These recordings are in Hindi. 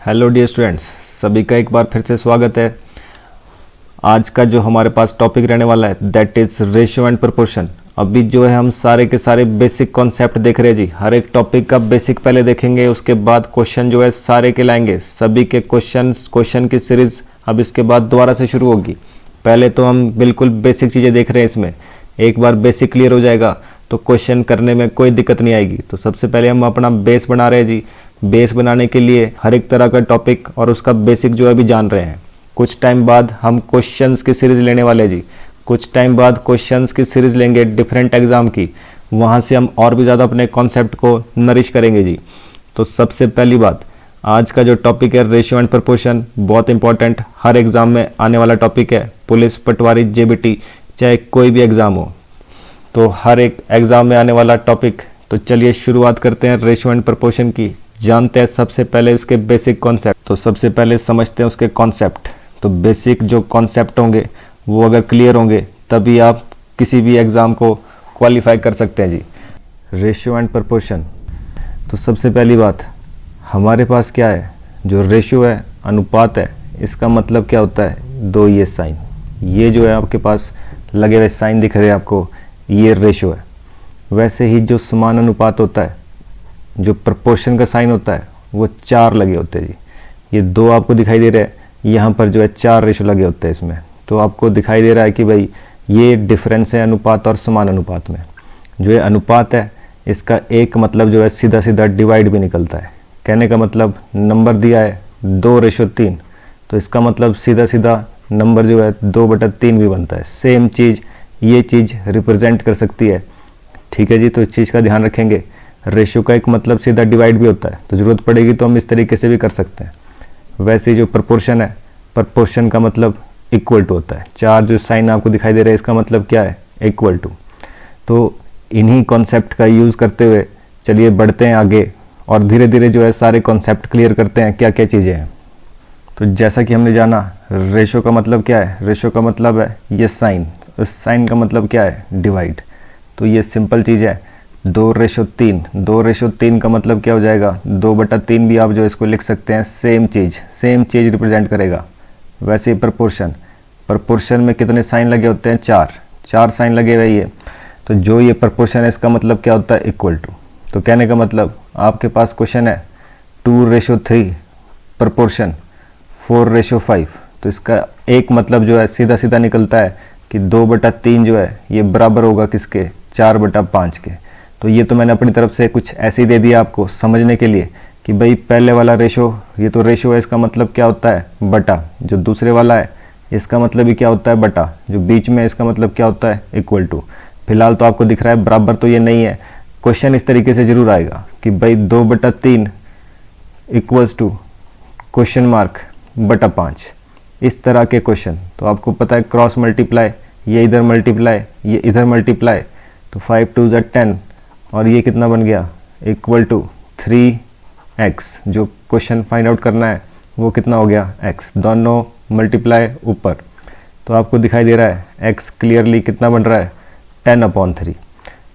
हेलो डियर स्टूडेंट्स, सभी का एक बार फिर से स्वागत है। आज का जो हमारे पास टॉपिक रहने वाला है that is ratio and proportion. अभी जो है हम सारे के सारे बेसिक कॉन्सेप्ट देख रहे हैं जी। हर एक टॉपिक का बेसिक पहले देखेंगे, उसके बाद क्वेश्चन जो है सारे के लाएंगे। सभी के क्वेश्चन की सीरीज अब इसके बाद दोबारा से शुरू होगी। पहले तो हम बिल्कुल बेसिक चीज़ें देख रहे हैं इसमें। एक बार बेसिक क्लियर हो जाएगा तो क्वेश्चन करने में कोई दिक्कत नहीं आएगी। तो सबसे पहले हम अपना बेस बना रहे हैं जी। बेस बनाने के लिए हर एक तरह का टॉपिक और उसका बेसिक जो है अभी जान रहे हैं। कुछ टाइम बाद हम क्वेश्चंस की सीरीज लेने वाले हैं जी। कुछ टाइम बाद क्वेश्चंस की सीरीज लेंगे डिफरेंट एग्जाम की। वहाँ से हम और भी ज़्यादा अपने कॉन्सेप्ट को नरिश करेंगे जी। तो सबसे पहली बात, आज का जो टॉपिक है रेशियो एंड प्रोपोर्शन, बहुत इंपॉर्टेंट, हर एग्ज़ाम में आने वाला टॉपिक है। पुलिस, पटवारी, जेबीटी, चाहे कोई भी एग्ज़ाम हो, तो हर एक एग्ज़ाम में आने वाला टॉपिक। तो चलिए शुरुआत करते हैं रेशियो एंड प्रोपोर्शन की। जानते हैं सबसे पहले उसके बेसिक कॉन्सेप्ट। तो सबसे पहले समझते हैं उसके कॉन्सेप्ट। तो बेसिक जो कॉन्सेप्ट होंगे वो अगर क्लियर होंगे तभी आप किसी भी एग्ज़ाम को क्वालिफाई कर सकते हैं जी। रेशियो एंड प्रोपोर्शन, तो सबसे पहली बात, हमारे पास क्या है, जो रेशियो है, अनुपात है। इसका मतलब क्या होता है, दो ये साइन, ये जो है आपके पास लगे हुए साइन दिख रहे हैं आपको, ये रेशियो है। वैसे ही जो समान अनुपात होता है, जो प्रोपोर्शन का साइन होता है, वो चार लगे होते हैं जी। ये दो आपको दिखाई दे रहा है, यहाँ पर जो है चार रेशियो लगे होते हैं इसमें। तो आपको दिखाई दे रहा है कि भाई ये डिफरेंस है अनुपात और समान अनुपात में। जो ये अनुपात है इसका एक मतलब जो है सीधा सीधा डिवाइड भी निकलता है। कहने का मतलब नंबर दिया है 2:3, तो इसका मतलब सीधा सीधा नंबर जो है 2/3 भी बनता है। सेम चीज़ ये चीज़ रिप्रेजेंट कर सकती है। ठीक है जी, तो इस चीज़ का ध्यान रखेंगे। रेशियो का एक मतलब सीधा डिवाइड भी होता है, तो ज़रूरत पड़ेगी तो हम इस तरीके से भी कर सकते हैं। वैसे जो प्रोपोर्शन है, प्रोपोर्शन का मतलब इक्वल टू होता है। चार जो साइन आपको दिखाई दे रहा है इसका मतलब क्या है, इक्वल टू। तो इन्हीं कॉन्सेप्ट का यूज़ करते हुए चलिए बढ़ते हैं आगे और धीरे धीरे जो है सारे कॉन्सेप्ट क्लियर करते हैं क्या क्या चीज़ें हैं। तो जैसा कि हमने जाना, रेशियो का मतलब क्या है, रेशियो का मतलब है ये साइन, उस साइन का मतलब क्या है, डिवाइड। तो ये सिंपल चीज़ है, 2:3। 2:3 का मतलब क्या हो जाएगा, 2/3 भी आप जो इसको लिख सकते हैं। सेम चीज़ रिप्रेजेंट करेगा। वैसे ही प्रोपोर्शन में कितने साइन लगे होते हैं, चार साइन लगे हुए ये। तो जो ये प्रोपोर्शन है इसका मतलब क्या होता है, इक्वल टू। तो कहने का मतलब आपके पास क्वेश्चन है 2:3 प्रोपोर्शन 4:5, तो इसका एक मतलब जो है सीधा सीधा निकलता है कि 2/3 जो है ये बराबर होगा किसके, 4/5 के। तो ये तो मैंने अपनी तरफ से कुछ ऐसे ही दे दिया आपको समझने के लिए कि भाई पहले वाला रेशो, ये तो रेशो है, इसका मतलब क्या होता है, बटा। जो दूसरे वाला है इसका मतलब भी क्या होता है, बटा। जो बीच में इसका मतलब क्या होता है, इक्वल टू। फिलहाल तो आपको दिख रहा है बराबर, तो ये नहीं है। क्वेश्चन इस तरीके से जरूर आएगा कि भाई 2/3 इक्वल्स टू क्वेश्चन मार्क बटा 5। इस तरह के क्वेश्चन तो आपको पता है क्रॉस मल्टीप्लाई, ये इधर मल्टीप्लाई, ये इधर मल्टीप्लाई, तो 5 2 10, और ये कितना बन गया, इक्वल टू 3x। जो क्वेश्चन फाइंड आउट करना है वो कितना हो गया, x। दोनों मल्टीप्लाई ऊपर, तो आपको दिखाई दे रहा है x क्लियरली कितना बन रहा है, 10/3।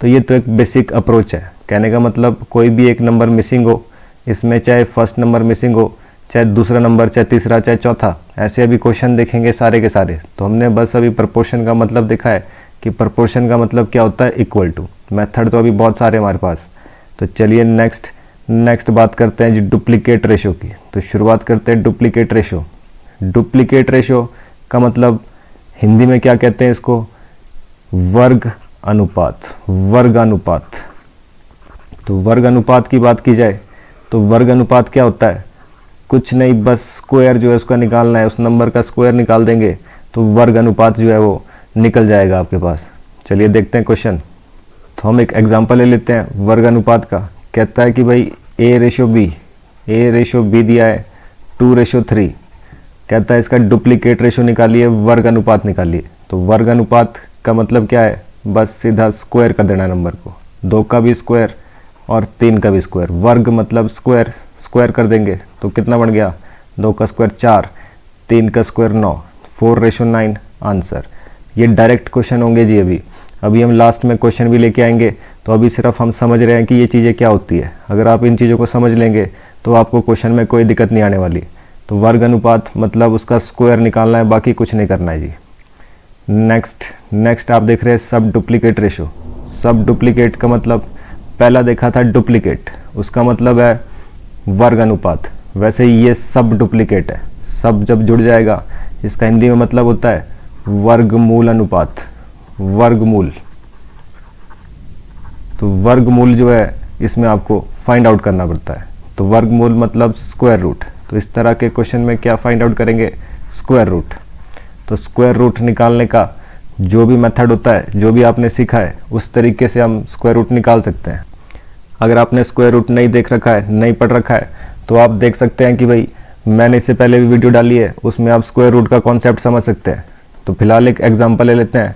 तो ये तो एक बेसिक अप्रोच है। कहने का मतलब कोई भी एक नंबर मिसिंग हो इसमें, चाहे फर्स्ट नंबर मिसिंग हो, चाहे दूसरा नंबर, चाहे तीसरा, चाहे चौथा, ऐसे अभी क्वेश्चन देखेंगे सारे के सारे। तो हमने बस अभी प्रोपोर्शन का मतलब देखा है कि प्रोपोर्शन का मतलब क्या होता है, इक्वल टू। मेथड तो अभी बहुत सारे हमारे पास। तो चलिए नेक्स्ट बात करते हैं जी डुप्लीकेट रेशो की। तो शुरुआत करते हैं डुप्लीकेट रेशो। डुप्लीकेट रेशो का मतलब हिंदी में क्या कहते हैं इसको, वर्ग अनुपात। वर्ग अनुपात, तो वर्ग अनुपात की बात की जाए तो वर्ग अनुपात क्या होता है, कुछ नहीं, बस स्क्वायर जो है उसका निकालना है, उस नंबर का स्क्वायर निकाल देंगे तो वर्ग अनुपात जो है वो निकल जाएगा आपके पास। चलिए देखते हैं क्वेश्चन। तो हम एक एग्जांपल ले लेते हैं वर्ग अनुपात का। कहता है कि भाई a रेशो b दिया है 2:3। कहता है इसका डुप्लीकेट रेशो निकालिए, वर्ग अनुपात निकालिए। तो वर्ग अनुपात का मतलब क्या है, बस सीधा स्क्वायर कर देना नंबर को, 2 का भी स्क्वायर और 3 का भी स्क्वायर। वर्ग मतलब स्क्वायर कर देंगे तो कितना बन गया, 2 का स्क्वायर 4, 3 का स्क्वायर 9, 4:9 आंसर। ये डायरेक्ट क्वेश्चन होंगे जी। अभी अभी हम लास्ट में क्वेश्चन भी लेके आएंगे, तो अभी सिर्फ हम समझ रहे हैं कि ये चीज़ें क्या होती है। अगर आप इन चीज़ों को समझ लेंगे तो आपको क्वेश्चन में कोई दिक्कत नहीं आने वाली। तो वर्ग अनुपात मतलब उसका स्क्वायर निकालना है, बाकी कुछ नहीं करना है जी। नेक्स्ट आप देख रहे हैं सब डुप्लीकेट रेशो। सब डुप्लीकेट का मतलब पहला देखा था डुप्लीकेट, उसका मतलब है वर्ग अनुपात। वैसे ही ये सब डुप्लीकेट है, सब जब जुड़ जाएगा इसका हिंदी में मतलब होता है वर्गमूल अनुपात, वर्गमूल। तो वर्गमूल जो है इसमें आपको फाइंड आउट करना पड़ता है। तो वर्गमूल मतलब स्क्वायर रूट। तो इस तरह के क्वेश्चन में क्या फाइंड आउट करेंगे, स्क्वायर रूट। तो स्क्वायर रूट निकालने का जो भी मेथड होता है, जो भी आपने सीखा है, उस तरीके से हम स्क्वायर रूट निकाल सकते हैं। अगर आपने स्क्वायर रूट नहीं देख रखा है, नहीं पढ़ रखा है, तो आप देख सकते हैं कि भाई मैंने इससे पहले भी वीडियो डाली है, उसमें आप स्क्वायर रूट का कॉन्सेप्ट समझ सकते हैं। तो फिलहाल एक एग्जांपल ले लेते हैं।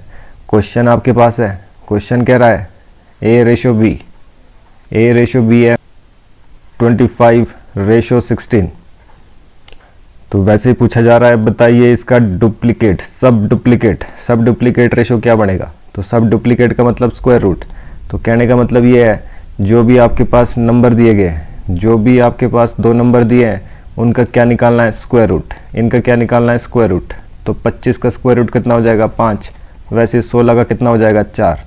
क्वेश्चन आपके पास है, क्वेश्चन कह रहा है ए रेशो बी है 25:16। तो वैसे ही पूछा जा रहा है, बताइए इसका डुप्लीकेट, सब डुप्लीकेट रेशो क्या बनेगा। तो सब डुप्लीकेट का मतलब स्क्वायर रूट। तो कहने का मतलब ये है, जो भी आपके पास नंबर दिए गए हैं, जो भी आपके पास दो नंबर दिए हैं, उनका क्या निकालना है, स्क्वायर रूट। इनका क्या निकालना है, स्क्वायर रूट। तो 25 का स्क्वायर रूट कितना हो जाएगा, 5। वैसे 16 का कितना हो जाएगा, 4।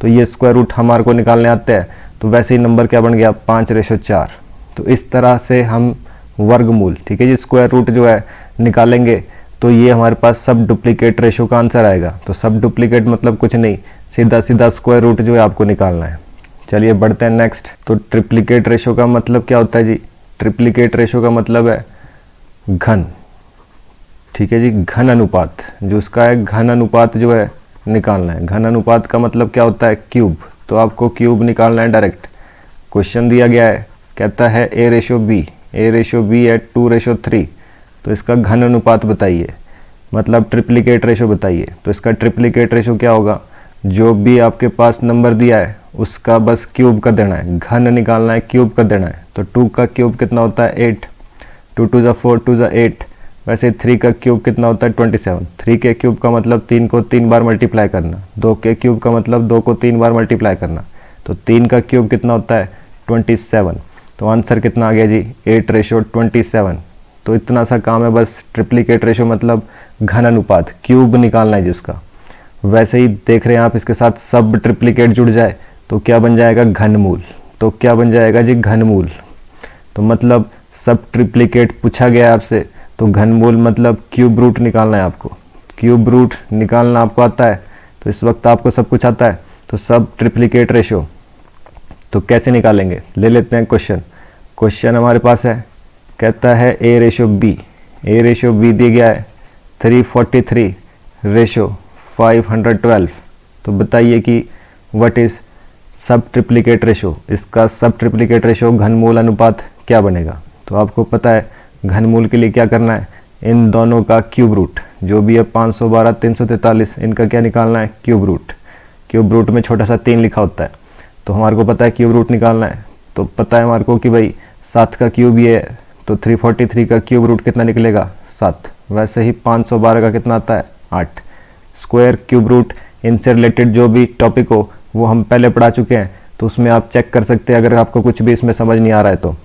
तो ये स्क्वायर रूट हमारे को निकालने आते हैं। तो वैसे ही नंबर क्या बन गया, 5:4। तो इस तरह से हम वर्गमूल, ठीक है जी, स्क्वायर रूट जो है निकालेंगे। तो ये हमारे पास सब डुप्लीकेट रेशो का आंसर आएगा। तो सब डुप्लीकेट मतलब कुछ नहीं, सीधा स्क्वायर रूट जो है आपको निकालना है। चलिए बढ़ते हैं नेक्स्ट। तो ट्रिप्लीकेट रेशो का मतलब क्या होता है जी, ट्रिप्लीकेट रेशो का मतलब है घन, ठीक है जी, घन अनुपात। जो उसका है घन अनुपात जो है निकालना है। घन अनुपात का मतलब क्या होता है, क्यूब। तो आपको क्यूब निकालना है डायरेक्ट। क्वेश्चन दिया गया है, कहता है ए रेशो बी है 2:3। तो इसका घन अनुपात बताइए, मतलब ट्रिप्लीकेट रेशो बताइए। तो इसका ट्रिप्लीकेट रेशो क्या होगा, जो भी आपके पास नंबर दिया है उसका बस क्यूब कर देना है, घन निकालना है, क्यूब कर देना है। तो 2 का क्यूब कितना होता है, 8। 2 2 ज़ा 4, 2 ज़ा 8। वैसे 3 का क्यूब कितना होता है, 27। 3 के क्यूब का मतलब 3 को 3 बार मल्टीप्लाई करना। 2 के क्यूब का मतलब 2 को 3 बार मल्टीप्लाई करना। तो 3 का क्यूब कितना होता है, 27। तो आंसर कितना आ गया जी, 8:27। तो इतना सा काम है बस। ट्रिप्लीकेट रेशो मतलब घन अनुपात, क्यूब निकालना है जिसका। वैसे ही देख रहे हैं आप, इसके साथ सब ट्रिप्लीकेट जुड़ जाए तो क्या बन जाएगा, घनमूल। तो क्या बन जाएगा जी, घनमूल। तो मतलब सब ट्रिप्लीकेट पूछा गया आपसे, तो घनमूल मतलब क्यूब रूट निकालना है आपको। क्यूब रूट निकालना आपको आता है, तो इस वक्त आपको सब कुछ आता है। तो सब ट्रिप्लीकेट रेशो तो कैसे निकालेंगे, ले लेते हैं क्वेश्चन हमारे पास है, कहता है ए रेशो बी दिया गया है 343 रेशो 512। तो बताइए कि व्हाट इज सब ट्रिप्लीकेट रेशो। इसका सब ट्रिप्लीकेट रेशो घनमूल अनुपात क्या बनेगा। तो आपको पता है घनमूल के लिए क्या करना है, इन दोनों का क्यूब रूट, जो भी है 512 343, इनका क्या निकालना है, क्यूब रूट। क्यूब रूट में छोटा सा 3 लिखा होता है। तो हमारे को पता है क्यूब रूट निकालना है। तो पता है हमारे को कि भाई 7 का क्यूब ये है, तो 343 का क्यूब रूट कितना निकलेगा, 7। वैसे ही 512 का कितना आता है, 8। स्क्वायर, क्यूब रूट, इनसे रिलेटेड जो भी टॉपिक हो वो हम पहले पढ़ा चुके हैं। तो उसमें आप चेक कर सकते हैं अगर आपको कुछ भी इसमें समझ नहीं आ रहा है तो।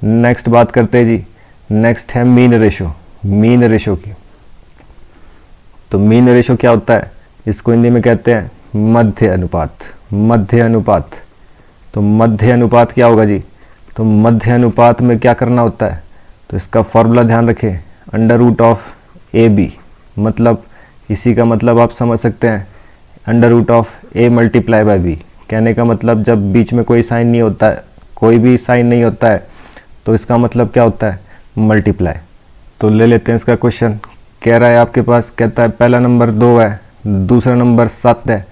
नेक्स्ट बात करते हैं जी। नेक्स्ट है मीन रेशो की। तो मीन रेशो क्या होता है, इसको हिंदी में कहते हैं मध्य अनुपात। तो मध्य अनुपात क्या होगा जी, तो मध्य अनुपात में क्या करना होता है, तो इसका फॉर्मूला ध्यान रखें, √AB। मतलब इसी का मतलब आप समझ सकते हैं, √A मल्टीप्लाई बाय B। कहने का मतलब जब बीच में कोई साइन नहीं होता है, कोई भी साइन नहीं होता है, तो इसका मतलब क्या होता है, मल्टीप्लाई। तो ले लेते हैं इसका क्वेश्चन। कह रहा है आपके पास, कहता है पहला नंबर 2 है, दूसरा नंबर 7 है,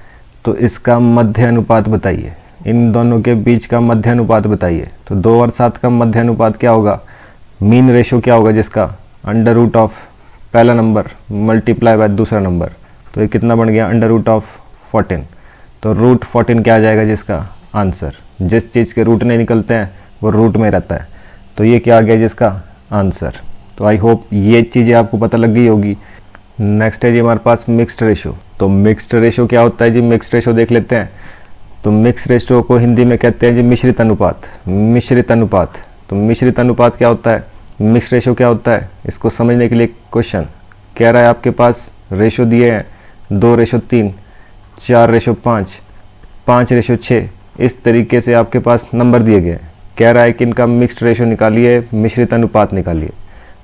तो इसका मध्य अनुपात बताइए। इन दोनों के बीच का मध्य अनुपात बताइए। तो 2 और 7 का मध्य अनुपात क्या होगा, मीन रेशो क्या होगा जिसका, √ पहला नंबर मल्टीप्लाई बाय दूसरा नंबर। तो ये कितना बन गया, √14। तो √14 क्या आ जाएगा जिसका आंसर। जिस चीज़ के रूट नहीं निकलते हैं वो रूट में रहता है। तो ये क्या आ गया जिसका आंसर। तो आई होप ये चीज़ें आपको पता लग गई होगी। नेक्स्ट है जी हमारे पास मिक्स्ड तो मिक्स्ड रेशो क्या होता है जी? मिक्स्ड रेशो देख लेते हैं। तो मिक्स्ड रेशो को हिंदी में कहते हैं जी मिश्रित अनुपात। मिश्रित अनुपात, तो मिश्रित अनुपात क्या होता है, मिक्स्ड रेशो क्या होता है, इसको समझने के लिए क्वेश्चन कह रहा है आपके पास रेशो दिए हैं 2:3, 4:5, 5:6, इस तरीके से आपके पास नंबर दिए गए हैं। कह रहा है कि इनका मिक्स्ड रेशो निकालिए, मिश्रित अनुपात निकालिए।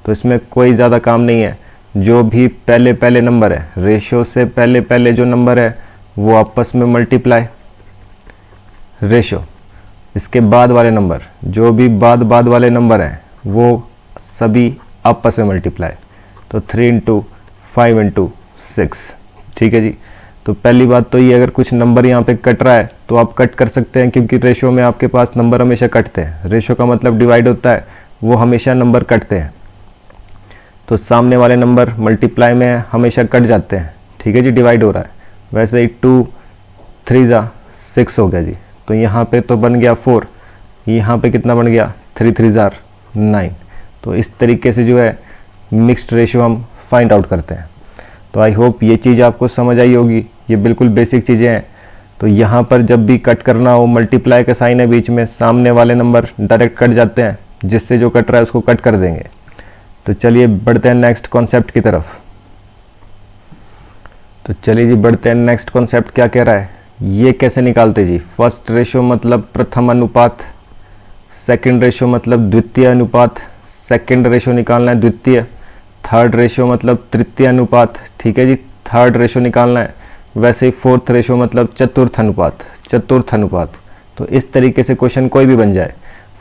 तो इसमें कोई ज़्यादा काम नहीं है, जो भी पहले पहले नंबर है, रेशो से पहले पहले जो नंबर है वो आपस में मल्टीप्लाई, रेशो इसके बाद वाले नंबर, जो भी बाद वाले नंबर हैं वो सभी आपस में मल्टीप्लाई। तो 3 × 5 × 6, ठीक है जी। तो पहली बात तो ये, अगर कुछ नंबर यहाँ पे कट रहा है तो आप कट कर सकते हैं, क्योंकि रेशो में आपके पास नंबर हमेशा कटते हैं। रेशो का मतलब डिवाइड होता है, वो हमेशा नंबर कटते हैं। तो सामने वाले नंबर मल्टीप्लाई में हमेशा कट जाते हैं, ठीक है जी, डिवाइड हो रहा है। वैसे ही 2 3 6 हो गया जी। तो यहाँ पे तो बन गया 4, यहाँ पे कितना बन गया 3 3 9। तो इस तरीके से जो है मिक्स्ड रेशो हम फाइंड आउट करते हैं। तो आई होप ये चीज़ आपको समझ आई होगी, ये बिल्कुल बेसिक चीज़ें हैं। तो यहाँ पर जब भी कट करना हो, मल्टीप्लाई का साइन है बीच में, सामने वाले नंबर डायरेक्ट कट जाते हैं, जिससे जो कट रहा है उसको कट कर देंगे। तो चलिए बढ़ते हैं नेक्स्ट कॉन्सेप्ट की तरफ। तो चलिए जी बढ़ते हैं, नेक्स्ट कॉन्सेप्ट क्या कह रहा है, ये कैसे निकालते जी। फर्स्ट रेशो मतलब प्रथम अनुपात, सेकंड रेशो मतलब द्वितीय अनुपात, सेकंड रेशो निकालना है द्वितीय, थर्ड रेशो मतलब तृतीय अनुपात, ठीक है जी, थर्ड रेशो निकालना है। वैसे ही फोर्थ रेशो मतलब चतुर्थ अनुपात, चतुर्थ अनुपात। तो इस तरीके से क्वेश्चन कोई भी बन जाए,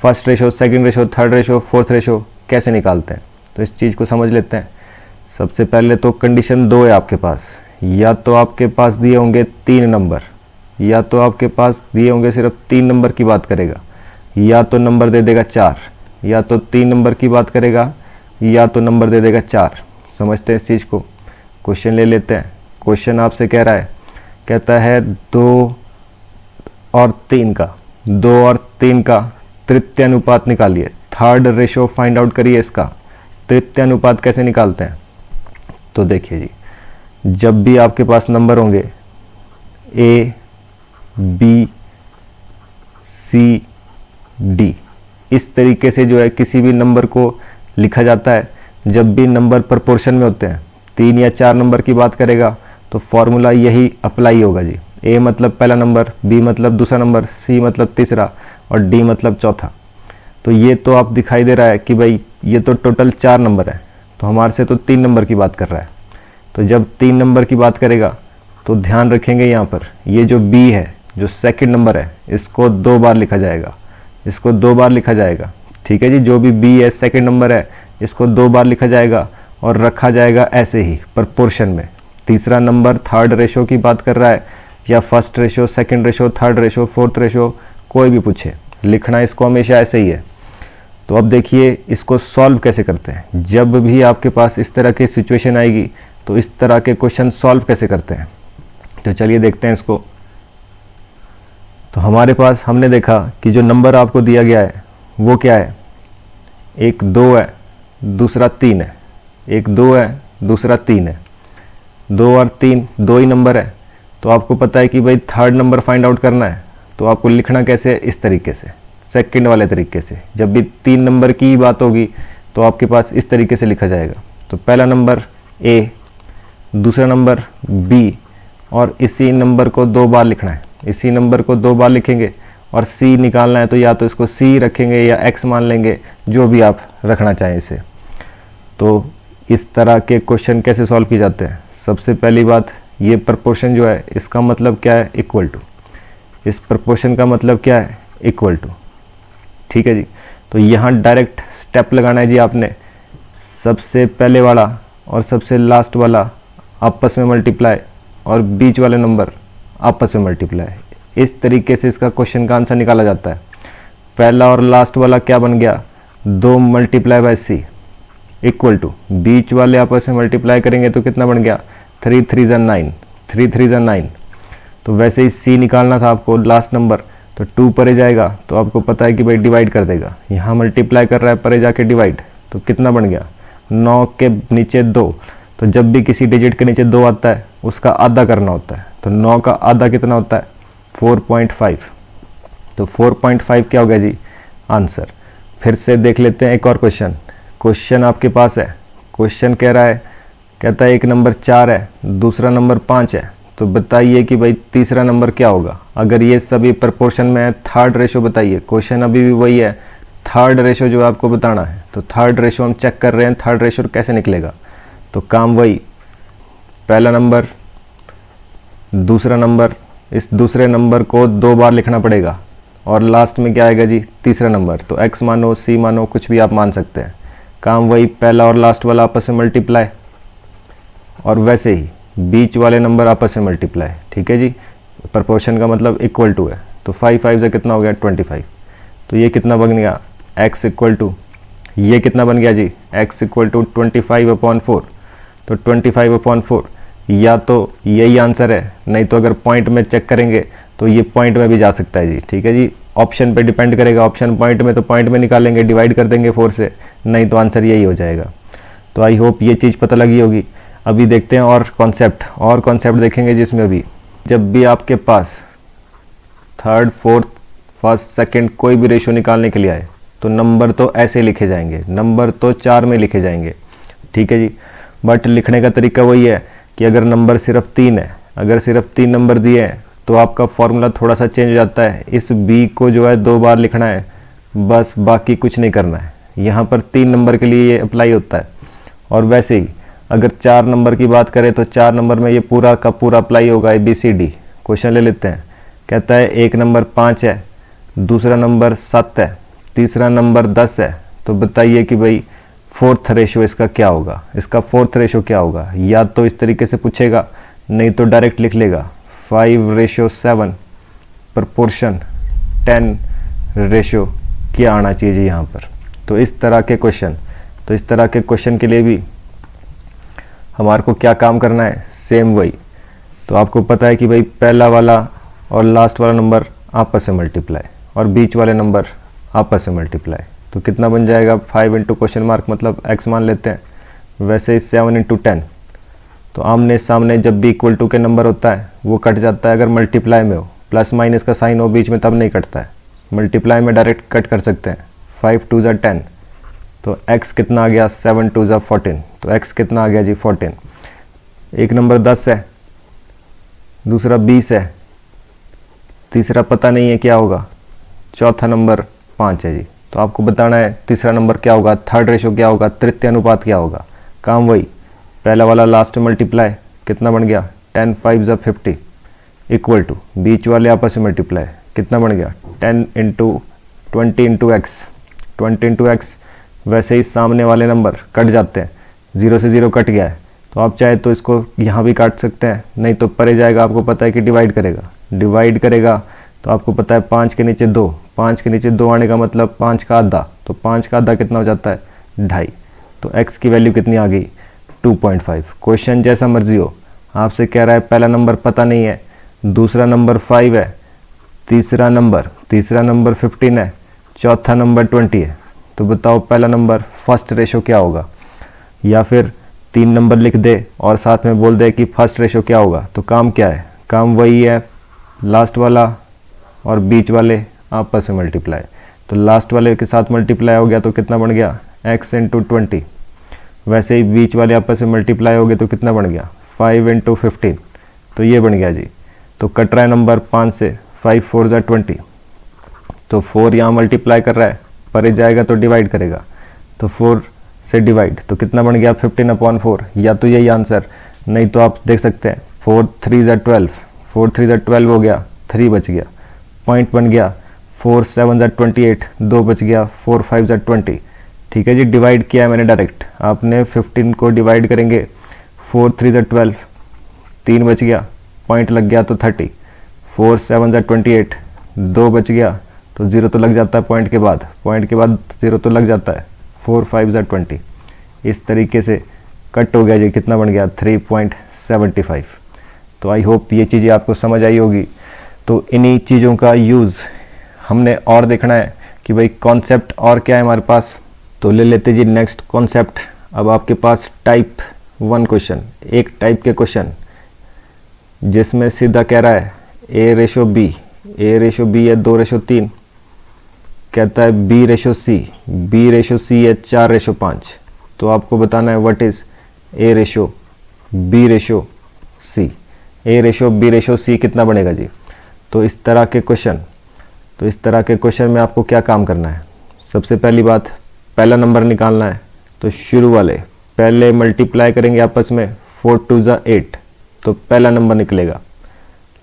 first ratio, second ratio, third ratio, fourth ratio कैसे निकालते हैं, तो इस चीज़ को समझ लेते हैं। सबसे पहले तो कंडीशन 2 है आपके पास, या तो आपके पास दिए होंगे 3 नंबर, या तो आपके पास दिए होंगे सिर्फ 3 नंबर की बात करेगा, या तो नंबर दे देगा 4, या तो 3 नंबर की बात करेगा, या तो नंबर दे देगा 4। समझते हैं इस चीज़ को। क्वेश्चन ले लेते हैं। क्वेश्चन आपसे कह रहा है, कहता है 2 और 3 का तृतीय अनुपात निकालिए, थर्ड रेशो फाइंड आउट करिए। इसका तृतीय अनुपात कैसे निकालते हैं, तो देखिए जी, जब भी आपके पास नंबर होंगे A, B, C, D, इस तरीके से जो है किसी भी नंबर को लिखा जाता है। जब भी नंबर प्रोपोर्शन में होते हैं, 3 या 4 नंबर की बात करेगा तो फॉर्मूला यही अप्लाई होगा जी। A मतलब पहला नंबर, B मतलब दूसरा नंबर, C मतलब तीसरा और D मतलब चौथा। तो ये तो आप दिखाई दे रहा है कि भाई ये तो टोटल 4 नंबर है, तो हमारे से तो 3 नंबर की बात कर रहा है। तो जब 3 नंबर की बात करेगा तो ध्यान रखेंगे यहाँ पर ये जो B है, जो सेकंड नंबर है, इसको 2 बार लिखा जाएगा, इसको 2 बार लिखा जाएगा, ठीक है जी। जो भी B है, सेकंड नंबर है, इसको 2 बार लिखा जाएगा और रखा जाएगा ऐसे ही प्रोपोर्शन में। तीसरा नंबर थर्ड रेशो की बात कर रहा है, या first ratio, second ratio, third ratio, fourth ratio, कोई भी पूछे, लिखना इसको हमेशा ऐसे ही है। तो अब देखिए इसको सॉल्व कैसे करते हैं। जब भी आपके पास इस तरह की सिचुएशन आएगी तो इस तरह के क्वेश्चन सॉल्व कैसे करते हैं, तो चलिए देखते हैं इसको। तो हमारे पास हमने देखा कि जो नंबर आपको दिया गया है वो क्या है, एक 2 है, दूसरा 3 है, एक 2 है, दूसरा 3 है। 2 और 3 2 ही नंबर है। तो आपको पता है कि भाई थर्ड नंबर फाइंड आउट करना है, तो आपको लिखना कैसे है, इस तरीके से, सेकंड वाले तरीके से। जब भी 3 नंबर की बात होगी तो आपके पास इस तरीके से लिखा जाएगा। तो पहला नंबर A, दूसरा नंबर B, और इसी नंबर को 2 बार लिखना है, इसी नंबर को 2 बार लिखेंगे। और C निकालना है तो या तो इसको C रखेंगे या X मान लेंगे, जो भी आप रखना चाहें इसे। तो इस तरह के क्वेश्चन कैसे सॉल्व किए जाते हैं, सबसे पहली बात, ये प्रपोर्शन जो है इसका मतलब क्या है, इक्वल टू। इस प्रपोर्शन का मतलब क्या है, इक्वल टू, ठीक है जी। तो यहाँ डायरेक्ट स्टेप लगाना है जी आपने, सबसे पहले वाला और सबसे लास्ट वाला आपस में मल्टीप्लाई और बीच वाले नंबर आपस में मल्टीप्लाई। इस तरीके से इसका क्वेश्चन का आंसर निकाला जाता है। पहला और लास्ट वाला क्या बन गया, 2 × C इक्वल टू, बीच वाले आपस में मल्टीप्लाई करेंगे तो कितना बन गया, 3 3 9, 3 3 9। तो वैसे ही C निकालना था आपको लास्ट नंबर, तो 2 परे जाएगा तो आपको पता है कि भाई डिवाइड कर देगा। यहाँ मल्टीप्लाई कर रहा है, परे जाके डिवाइड, तो कितना बन गया, 9 के नीचे 2, तो जब भी किसी डिजिट के नीचे 2 आता है उसका आधा करना होता है। तो 9 का आधा कितना होता है? 4.5। तो 4.5 क्या हो गया जी? आंसर। फिर से देख लेते हैं एक और क्वेश्चन। क्वेश्चन आपके पास है, क्वेश्चन कह रहा है, कहता है एक नंबर 4 है, दूसरा नंबर 5 है, तो बताइए कि भाई तीसरा नंबर क्या होगा। अगर ये सभी प्रपोर्शन में है, थर्ड रेशो बताइए। क्वेश्चन अभी भी वही है, थर्ड रेशो जो आपको बताना है। तो थर्ड रेशो हम चेक कर रहे हैं, थर्ड रेशो कैसे निकलेगा। तो काम वही, पहला नंबर, दूसरा नंबर, इस दूसरे नंबर को 2 बार लिखना पड़ेगा और लास्ट में क्या आएगा जी? तीसरा नंबर। तो x मानो, c मानो, कुछ भी आप मान सकते हैं। काम वही, पहला और लास्ट वाला आपस में मल्टीप्लाई और वैसे ही बीच वाले नंबर आपस में मल्टीप्लाई। ठीक है जी, प्रपोर्शन का मतलब इक्वल टू है। तो 5 5 से कितना हो गया? 25। तो ये कितना बन गया? x इक्वल टू, ये कितना बन गया जी? x equal to 25/4। तो 25/4 या तो यही आंसर है, नहीं तो अगर पॉइंट में चेक करेंगे तो ये पॉइंट में भी जा सकता है जी। ठीक है जी, ऑप्शन पे डिपेंड करेगा। ऑप्शन पॉइंट में तो पॉइंट में निकालेंगे, डिवाइड कर देंगे 4 से, नहीं तो आंसर यही हो जाएगा। तो आई होप ये चीज़ पता लगी होगी। अभी देखते हैं और कॉन्सेप्ट देखेंगे जिसमें अभी जब भी आपके पास थर्ड, फोर्थ, फर्स्ट, सेकंड कोई भी रेशो निकालने के लिए आए तो नंबर तो ऐसे लिखे जाएंगे, नंबर तो 4 में लिखे जाएंगे। ठीक है जी, बट लिखने का तरीका वही है कि अगर नंबर सिर्फ 3 है, अगर सिर्फ 3 नंबर दिए हैं तो आपका फॉर्मूला थोड़ा सा चेंज हो जाता है। इस b को जो है 2 बार लिखना है, बस, बाकी कुछ नहीं करना है। यहाँ पर 3 नंबर के लिए ये अप्लाई होता है। और वैसे ही अगर 4 नंबर की बात करें तो 4 नंबर में ये पूरा का पूरा अप्लाई होगा, ABCD। क्वेश्चन ले लेते हैं। कहता है एक नंबर 5 है, दूसरा नंबर 7 है, तीसरा नंबर 10 है, तो बताइए कि भाई फोर्थ रेशो इसका क्या होगा, इसका फोर्थ रेशो क्या होगा। या तो इस तरीके से पूछेगा, नहीं तो डायरेक्ट लिख लेगा 5:7 प्रपोर्शन 10 रेशो क्या आना चाहिए यहाँ पर। तो इस तरह के क्वेश्चन के लिए भी हमारे को क्या काम करना है? सेम वही। तो आपको पता है कि भाई पहला वाला और लास्ट वाला नंबर आपस में मल्टीप्लाई और बीच वाले नंबर आपस में मल्टीप्लाई। तो कितना बन जाएगा? 5 इंटू क्वेश्चन मार्क मतलब x मान लेते हैं, वैसे ही 7 इंटू 10। तो आमने सामने जब भी इक्वल टू के नंबर होता है वो कट जाता है। अगर मल्टीप्लाई में हो, प्लस माइनस का साइन हो बीच में, तब नहीं कटता है। मल्टीप्लाई में डायरेक्ट कट कर सकते हैं। 5 2 ज़ा 10, तो x कितना आ गया? 7 2 ज़ा 14। तो x कितना आ गया जी? 14। एक नंबर 10 है, दूसरा 20 है, तीसरा पता नहीं है क्या होगा, चौथा नंबर 5 है जी। तो आपको बताना है तीसरा नंबर क्या होगा, थर्ड रेशो क्या होगा, तृतीय अनुपात क्या होगा। काम वही, पहला वाला लास्ट मल्टीप्लाई, कितना बन गया? 10 5 ज़ा 50 इक्वल टू बीच वाले आपस में मल्टीप्लाई, कितना बन गया? 10 into 20 into x, 20 into x. वैसे ही सामने वाले नंबर कट जाते हैं, 0 से 0 कट गया है, तो आप चाहे तो इसको यहाँ भी काट सकते हैं, नहीं तो परे जाएगा। आपको पता है कि डिवाइड करेगा तो आपको पता है 5 के नीचे 2, 5 के नीचे 2 आने का मतलब 5 का आधा। तो 5 का आधा कितना हो जाता है? 2.5। तो x की वैल्यू कितनी आ गई? 2.5। क्वेश्चन जैसा मर्जी हो, आपसे कह रहा है पहला नंबर पता नहीं है, दूसरा नंबर 5 है, तीसरा नंबर 15 है, चौथा नंबर 20 है। तो बताओ पहला नंबर फर्स्ट रेशो क्या होगा। या फिर 3 नंबर लिख दे और साथ में बोल दे कि फर्स्ट रेशो क्या होगा। तो काम क्या है? काम वही है, लास्ट वाला और बीच वाले आपस में मल्टीप्लाई। तो लास्ट वाले के साथ मल्टीप्लाई हो गया तो कितना बन गया? x into 20। वैसे ही बीच वाले आपस में मल्टीप्लाई हो गए तो कितना बन गया? 5 इंटू 15। तो ये बन गया जी। तो कट रहा है नंबर 5 से, 5 4 ज़ा 20। तो 4 यहाँ मल्टीप्लाई कर रहा है, परे जाएगा तो डिवाइड करेगा, तो 4 से डिवाइड, तो कितना बन गया? 15/4। या तो यही आंसर, नहीं तो आप देख सकते हैं 4 3 ज़ा 12, 4 3 ज़ा 12 हो गया, 3 बच गया, पॉइंट बन गया। 4 7 ज़ा 28, 2 बच गया, 4 5 ज़ा 20। ठीक है जी, डिवाइड किया है मैंने डायरेक्ट। आपने 15 को डिवाइड करेंगे, 4 3 ज़ा 12, 3 बच गया, पॉइंट लग गया तो 30। 4 7 ज़ा 28, 2 बच गया, तो 0 तो लग जाता है पॉइंट के बाद 0 तो लग जाता है। 4 5 ज़ा 20। इस तरीके से कट हो गया जी, कितना बन गया? 3.75। तो आई होप ये चीज़ें आपको समझ आई होगी। तो इन्हीं चीज़ों का यूज़ हमने और देखना है कि भाई कॉन्सेप्ट और क्या है हमारे पास। तो ले लेते जी नेक्स्ट कॉन्सेप्ट। अब आपके पास टाइप वन क्वेश्चन, एक टाइप के क्वेश्चन जिसमें सीधा कह रहा है ए रेशो बी है 2:3, कहता है बी रेशो सी है 4:5। तो आपको बताना है what is A ratio B ratio C. A ratio B ratio C कितना बनेगा जी। तो इस तरह के क्वेश्चन में आपको क्या काम करना है, सबसे पहली बात पहला नंबर निकालना है। तो शुरू वाले पहले मल्टीप्लाई करेंगे आपस में, 4 2 ज़ा 8, तो पहला नंबर निकलेगा।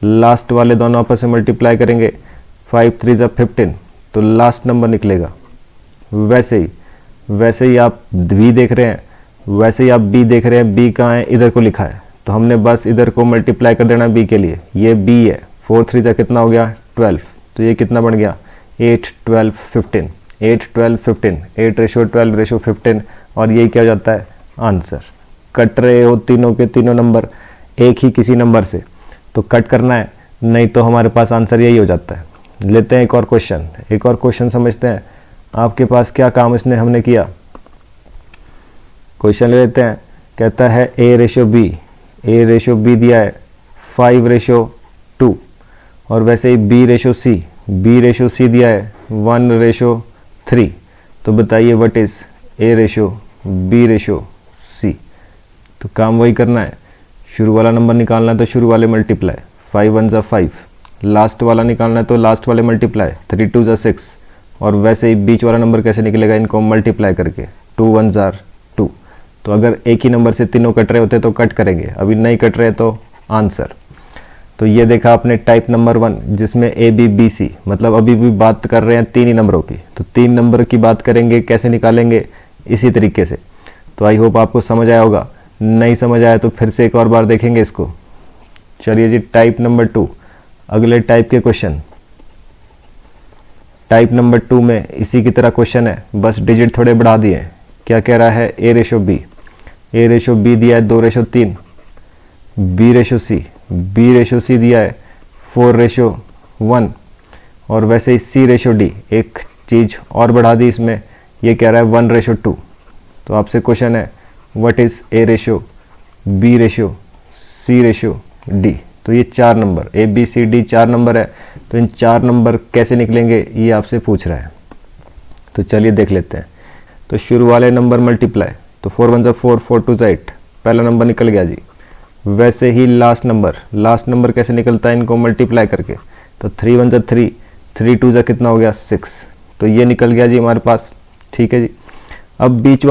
लास्ट वाले दोनों आपस में मल्टीप्लाई करेंगे, 5 3 ज़ा 15, तो लास्ट नंबर निकलेगा। वैसे ही आप बी देख रहे हैं, बी कहाँ है, इधर को लिखा है, तो हमने बस इधर को मल्टीप्लाई कर देना बी के लिए। ये बी है, 4 3 ज़ा कितना हो गया 12, तो ये कितना बन गया 8 12 15, 8 12 15, 8:12:15, और यही क्या हो जाता है आंसर। कट रहे हो तीनों के तीनों नंबर एक ही किसी नंबर से, तो कट करना है, नहीं तो हमारे पास आंसर यही हो जाता है। लेते हैं एक और क्वेश्चन समझते हैं। आपके पास क्या काम इसने हमने किया, क्वेश्चन ले लेते हैं। कहता है ए रेशो बी दिया है 5:2, और वैसे ही बी रेशो सी दिया है 1:3। तो बताइए what is A ratio B ratio C. तो काम वही करना है, शुरू वाला नंबर निकालना है तो शुरू वाले मल्टीप्लाई, 5 1 ज़ा 5, लास्ट वाला निकालना है तो लास्ट वाले मल्टीप्लाई, 3 2 ज़ा 6, और वैसे ही बीच वाला नंबर कैसे निकलेगा, इनको मल्टीप्लाई करके, 2 1 ज़ा 2। तो अगर एक ही नंबर से तीनों कट रहे होते तो कट करेंगे, अभी नहीं कट रहे तो आंसर। तो ये देखा आपने टाइप नंबर 1, जिसमें ए बी बी सी, मतलब अभी भी बात कर रहे हैं 3 ही नंबरों की, तो 3 नंबर की बात करेंगे, कैसे निकालेंगे इसी तरीके से। तो आई होप आपको समझ आया होगा, नहीं समझ आया तो फिर से एक और बार देखेंगे इसको। चलिए जी, टाइप नंबर 2, अगले टाइप के क्वेश्चन। टाइप नंबर 2 में इसी की तरह क्वेश्चन है, बस डिजिट थोड़े बढ़ा दिए। क्या कह रहा है, ए रेशो बी दिया है 2:3, बी रेशो सी दिया है 4:1, और वैसे ही सी रेशो डी, एक चीज़ और बढ़ा दी इसमें, ये कह रहा है 1:2। तो आपसे क्वेश्चन है what is A ratio B ratio c ratio d. तो ये 4 number a b c d 4 number है, तो इन 4 नंबर कैसे निकलेंगे ये आपसे पूछ रहा है। तो चलिए देख लेते हैं। तो शुरू वाले नंबर मल्टीप्लाई, तो 4 1 ज़ा 4, 4 2 ज़ा 8, पहला नंबर निकल गया जी। वैसे ही लास्ट नंबर कैसे निकलता है, इनको मल्टीप्लाई करके, तो 3 1 ज़ा 3, 3 2 ज़ा कितना हो गया 6, तो ये निकल गया जी हमारे पास। ठीक है जी, अब बीच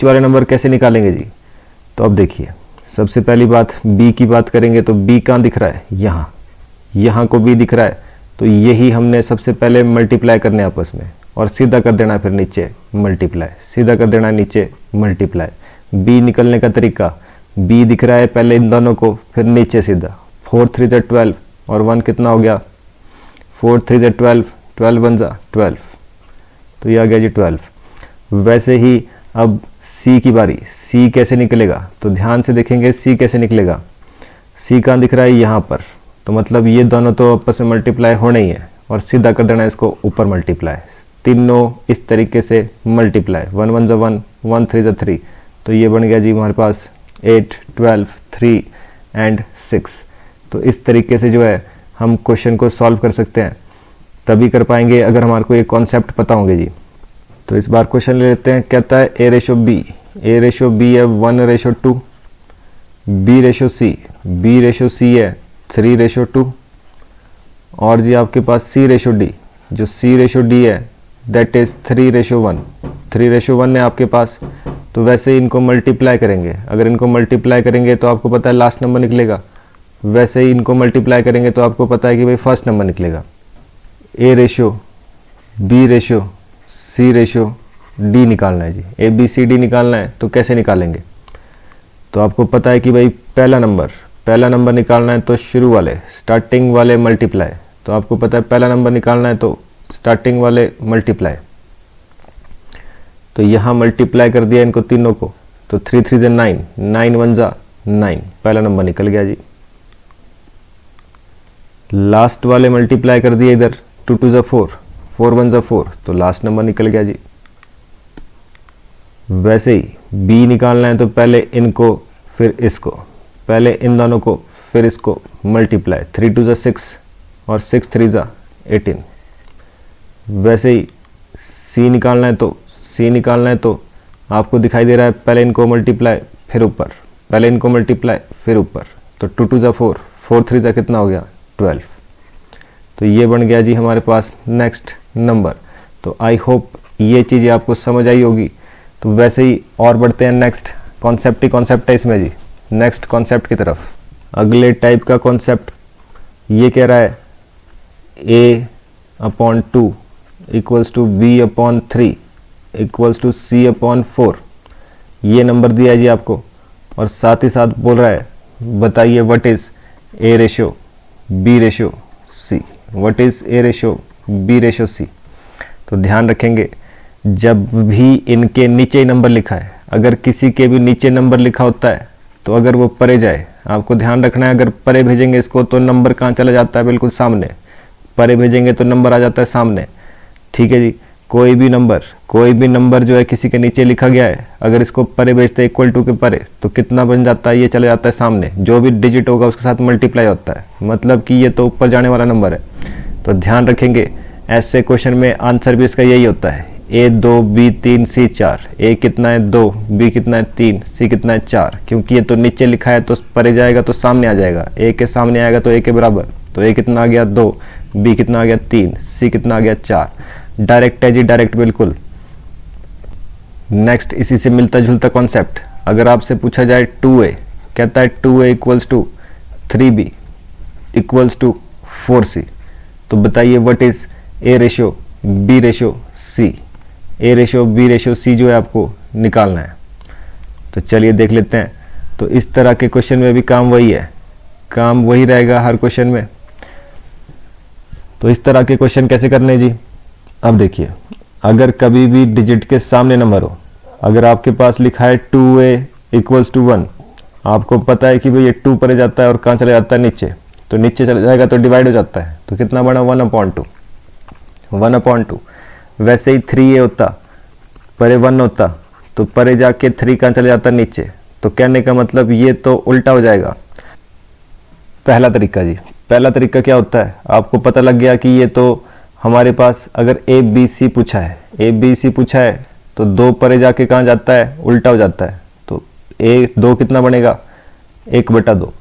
वाले नंबर कैसे निकालेंगे जी। तो अब देखिए, सबसे पहली बात बी की बात करेंगे, तो बी कहाँ दिख रहा है, यहाँ को बी दिख रहा है, तो यही हमने सबसे पहले मल्टीप्लाई करने आपस में, और सीधा कर देना फिर नीचे मल्टीप्लाई, सीधा कर देना नीचे मल्टीप्लाई। बी निकलने का तरीका, बी दिख रहा है पहले इन दोनों को, फिर नीचे सीधा, 4 3 ज़ा 12, और 1 कितना हो गया 4 3 ज़ा 12, 12 1 ज़ा 12, तो ये आ गया जी 12। वैसे ही अब सी की बारी, सी कैसे निकलेगा, तो ध्यान से देखेंगे सी कैसे निकलेगा। सी कहाँ दिख रहा है, यहाँ पर, तो मतलब ये दोनों तो आपस में मल्टीप्लाई होना ही है, और सीधा कर देना इसको ऊपर मल्टीप्लाई, तीनों इस तरीके से मल्टीप्लाई, 1 1 ज़ा 1, 1 3 ज़ा 3, तो ये बन गया जी हमारे पास 8 12 3 एंड 6। तो इस तरीके से जो है हम क्वेश्चन को सॉल्व कर सकते हैं, तभी कर पाएंगे अगर हमारे को ये कॉन्सेप्ट पता होंगे जी। तो इस बार क्वेश्चन ले लेते हैं। कहता है ए रेशो बी है 1:2, बी रेशो सी है 3:2, और जी आपके पास सी रेशो डी, जो सी रेशो डी है दैट इज 3:1, 3:1 है आपके पास। तो वैसे ही इनको मल्टीप्लाई करेंगे, अगर इनको मल्टीप्लाई करेंगे तो आपको पता है लास्ट नंबर निकलेगा, वैसे ही इनको मल्टीप्लाई करेंगे तो आपको पता है कि भाई फर्स्ट नंबर निकलेगा। ए ratio B ratio c ratio D निकालना है जी, ए बी सी डी निकालना है, तो कैसे निकालेंगे। तो आपको पता है कि भाई पहला नंबर निकालना है तो शुरू वाले स्टार्टिंग वाले मल्टीप्लाई, तो आपको पता है पहला नंबर निकालना है तो स्टार्टिंग वाले मल्टीप्लाई। तो यहाँ मल्टीप्लाई कर दिया इनको तीनों को, तो 3 3 ज़ा 9, 9 1 ज़ा 9, पहला नंबर निकल गया जी। लास्ट वाले मल्टीप्लाई कर दिए इधर, 2 2 ज़ा 4, 4 1 ज़ा 4, तो लास्ट नंबर निकल गया जी। वैसे ही बी निकालना है तो पहले इनको फिर इसको, पहले इन दोनों को फिर इसको मल्टीप्लाई, 3 2 ज़ा 6 और 6 3 ज़ा 18। वैसे ही सी निकालना है तो सी निकालना है तो आपको दिखाई दे रहा है पहले इनको मल्टीप्लाई फिर ऊपर, पहले इनको मल्टीप्लाई फिर ऊपर, तो 2 2 ज़ा 4, 4 3 ज़ा कितना हो गया 12। तो ये बन गया जी हमारे पास नेक्स्ट नंबर। तो आई होप ये चीज़ें आपको समझ आई होगी। तो वैसे ही और बढ़ते हैं नेक्स्ट कॉन्सेप्ट ही कॉन्सेप्ट है इसमें जी, नेक्स्ट कॉन्सेप्ट की तरफ। अगले टाइप का कॉन्सेप्ट ये कह रहा है a/2 equals to b/3 equals to c/4। ये नंबर दिया है जी आपको और साथ ही साथ बोल रहा है बताइए what is a ratio b ratio c, what is a ratio b ratio c। तो ध्यान रखेंगे जब भी इनके नीचे ही नंबर लिखा है, अगर किसी के भी नीचे नंबर लिखा होता है तो अगर वो परे जाए, आपको ध्यान रखना है, अगर परे भेजेंगे इसको तो नंबर कहाँ चला जाता है, बिल्कुल सामने। परे भेजेंगे तो नंबर आ जाता है सामने, ठीक है जी। कोई भी नंबर जो है किसी के नीचे लिखा गया है, अगर इसको परे भेजते हैं इक्वल टू के परे तो कितना बन जाता है, ये चला जाता है सामने। जो भी डिजिट होगा उसके साथ मल्टीप्लाई होता है, मतलब कि ये तो ऊपर जाने वाला नंबर है। तो ध्यान रखेंगे ऐसे क्वेश्चन में आंसर भी इसका यही होता है, a 2 b 3 c 4। a कितना है 2, b कितना है 3, c कितना है 4। क्योंकि ये तो नीचे लिखा है तो परे जाएगा तो सामने आ जाएगा, a के सामने आएगा तो a के बराबर, तो a कितना आ गया 2, b कितना आ गया 3, c कितना आ गया 4। डायरेक्ट है जी, डायरेक्ट बिल्कुल। नेक्स्ट इसी से मिलता जुलता कॉन्सेप्ट, अगर आपसे पूछा जाए 2a, कहता है 2a equals to 3b equals to 4c। तो बताइए what is a ratio b ratio c। a ratio b ratio c जो है आपको निकालना है। तो चलिए देख लेते हैं। तो इस तरह के क्वेश्चन में भी काम वही है, काम वही रहेगा हर क्वेश्चन में। तो इस तरह के क्वेश्चन कैसे करने हैं जी, अब देखिए, अगर कभी भी डिजिट के सामने नंबर हो, अगर आपके पास लिखा है 2a इक्वल्स टू 1, आपको पता है कि भाई ये 2 परे जाता है और कहाँ चला जाता है नीचे, तो नीचे चला जाएगा तो डिवाइड हो जाता है, तो कितना बना 1/2, 1/2। वैसे ही 3a होता, परे 1 होता तो परे जाके 3 कहाँ चला जाता है नीचे, तो कहने का मतलब ये तो उल्टा हो जाएगा। पहला तरीका जी, पहला तरीका क्या होता है, आपको पता लग गया कि ये तो हमारे पास अगर a b c पूछा है, a b c पूछा है तो 2 परे जाके कहाँ जाता है, उल्टा हो जाता है। तो a 2 कितना बनेगा 1/2,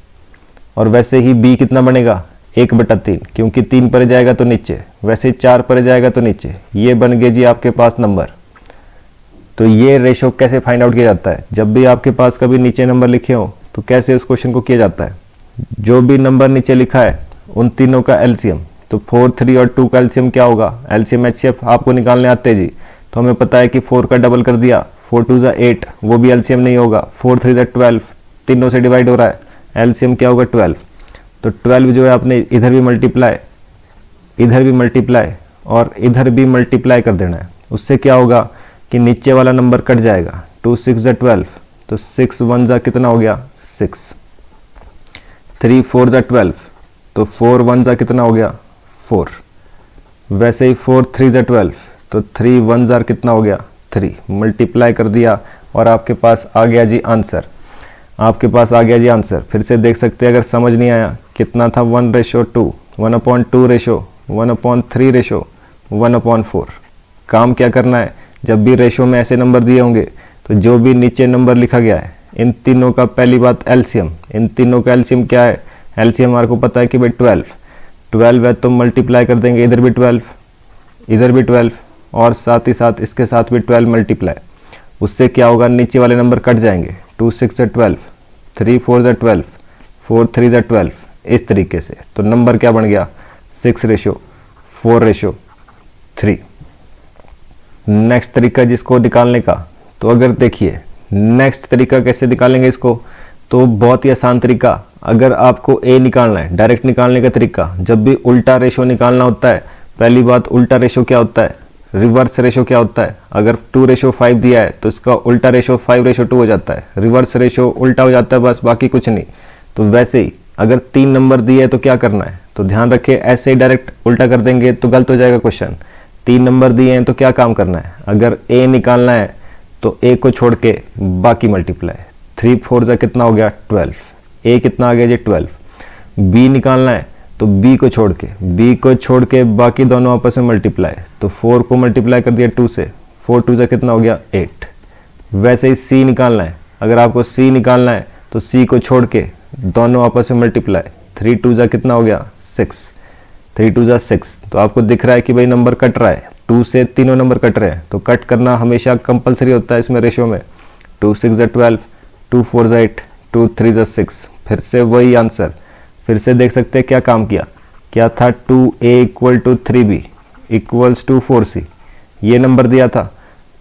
और वैसे ही b कितना बनेगा 1/3, क्योंकि 3 परे जाएगा तो नीचे, वैसे ही 4 परे जाएगा तो नीचे। ये बन गए जी आपके पास नंबर। तो ये रेशो कैसे फाइंड आउट किया जाता है, जब भी आपके पास कभी नीचे नंबर लिखे हो तो कैसे उस क्वेश्चन को किया जाता है, जो भी नंबर नीचे लिखा है उन तीनों का एलसीएम। तो 4, 3 और 2 का एलसीएम क्या होगा, एलसीएम एचसीएफ आपको निकालने आते हैं जी। तो हमें पता है कि 4 का डबल कर दिया, 4 2 ज़ा 8, वो भी एलसीएम नहीं होगा। 4 3 ज़ा 12, तीनों से डिवाइड हो रहा है, एलसीएम क्या होगा 12। तो 12 जो है आपने इधर भी मल्टीप्लाई, इधर भी मल्टीप्लाई और इधर भी मल्टीप्लाई कर देना है। उससे क्या होगा कि नीचे वाला नंबर कट जाएगा, 2 6 ज़ा 12, तो 6 1 ज़ा कितना हो गया 6, 3 4 ज़ा 12, तो 4 1 ज़ा कितना हो गया 4। वैसे ही 4 3 ज़ा 12, तो 3 1 ज़ा कितना हो गया 3, मल्टीप्लाई कर दिया और आपके पास आ गया जी आंसर, आपके पास आ गया जी आंसर। फिर से देख सकते हैं, अगर समझ नहीं आया कितना था 1/2, 1/2 रेशो, 1/3 रेशो, 1/4। काम क्या करना है, जब भी रेशो में ऐसे नंबर दिए होंगे तो जो भी नीचे नंबर लिखा गया है इन तीनों का पहली बात एलसीएम, इन तीनों का एलसीएम क्या है, एलसीएम हमारे को पता है कि भाई 12 है तो मल्टीप्लाई कर देंगे, इधर भी 12, इधर भी 12 और साथ ही साथ इसके साथ भी 12 मल्टीप्लाई। उससे क्या होगा, नीचे वाले नंबर कट जाएंगे, 2 6 ज़ा 12, 3 4 ज़ा 12, 4 3 ज़ा 12, इस तरीके से। तो नंबर क्या बन गया 6/4/3। नेक्स्ट तरीका जिसको निकालने का, तो अगर देखिए नेक्स्ट तरीका कैसे निकालेंगे इसको, तो बहुत ही आसान तरीका। अगर आपको ए निकालना है, डायरेक्ट निकालने का तरीका, जब भी उल्टा रेशो निकालना होता है, पहली बात उल्टा रेशो क्या होता है, रिवर्स रेशो क्या होता है। अगर 2/5 दिया है तो इसका उल्टा रेशो 5/2 हो जाता है, रिवर्स रेशो उल्टा हो जाता है, बस बाकी कुछ नहीं। तो वैसे ही अगर 3 नंबर दिए है तो क्या करना है, तो ध्यान रखिए ऐसे ही डायरेक्ट उल्टा कर देंगे तो गलत हो जाएगा क्वेश्चन। 3 नंबर दिए हैं तो क्या काम करना है, अगर ए निकालना है तो ए को छोड़ के बाकी मल्टीप्लाई, 3 4 जा कितना हो गया 12, ए कितना आ गया जी 12। बी निकालना है तो बी को छोड़ के बाकी दोनों आपस में मल्टीप्लाई, तो 4 को मल्टीप्लाई कर दिया 2 से, 4 2 जा कितना हो गया 8। वैसे ही सी निकालना है, अगर आपको सी निकालना है तो सी को छोड़ के दोनों आपस में मल्टीप्लाई, 3 2 जा कितना हो गया 6, 3 2 जा 6। तो आपको दिख रहा है कि भाई नंबर कट रहा है, 2 से तीनों नंबर कट रहे हैं, तो कट करना हमेशा कंपलसरी होता है इसमें रेशियो में। 2 6 जा 12, 2 4 जा 8, 2 3 जा 6। फिर से वही आंसर, फिर से देख सकते हैं क्या काम किया, क्या था 2a equal to 3b equals to 4c, ये नंबर दिया था।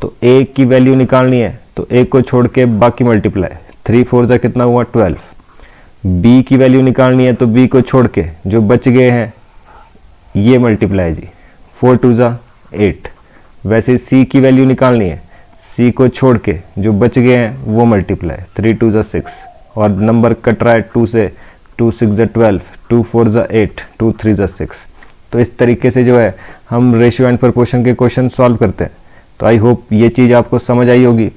तो a की वैल्यू निकालनी है तो a को छोड़ के बाकी मल्टीप्लाई, 3 4 जा कितना हुआ 12। b की वैल्यू निकालनी है तो b को छोड़ के जो बच गए हैं ये मल्टीप्लाई जी, 4 2 जा 8। वैसे c की वैल्यू निकालनी है, c को छोड़ के जो बच गए हैं वो मल्टीप्लाई, 3 2 जा 6। और नंबर कट रहा है 2 से, 2 6 जा 12, 2 4 जा 8, 2 3 जा 6। तो इस तरीके से जो है हम रेशियो एंड प्रोपोर्शन के क्वेश्चन सॉल्व करते हैं। तो आई होप ये चीज़ आपको समझ आई होगी।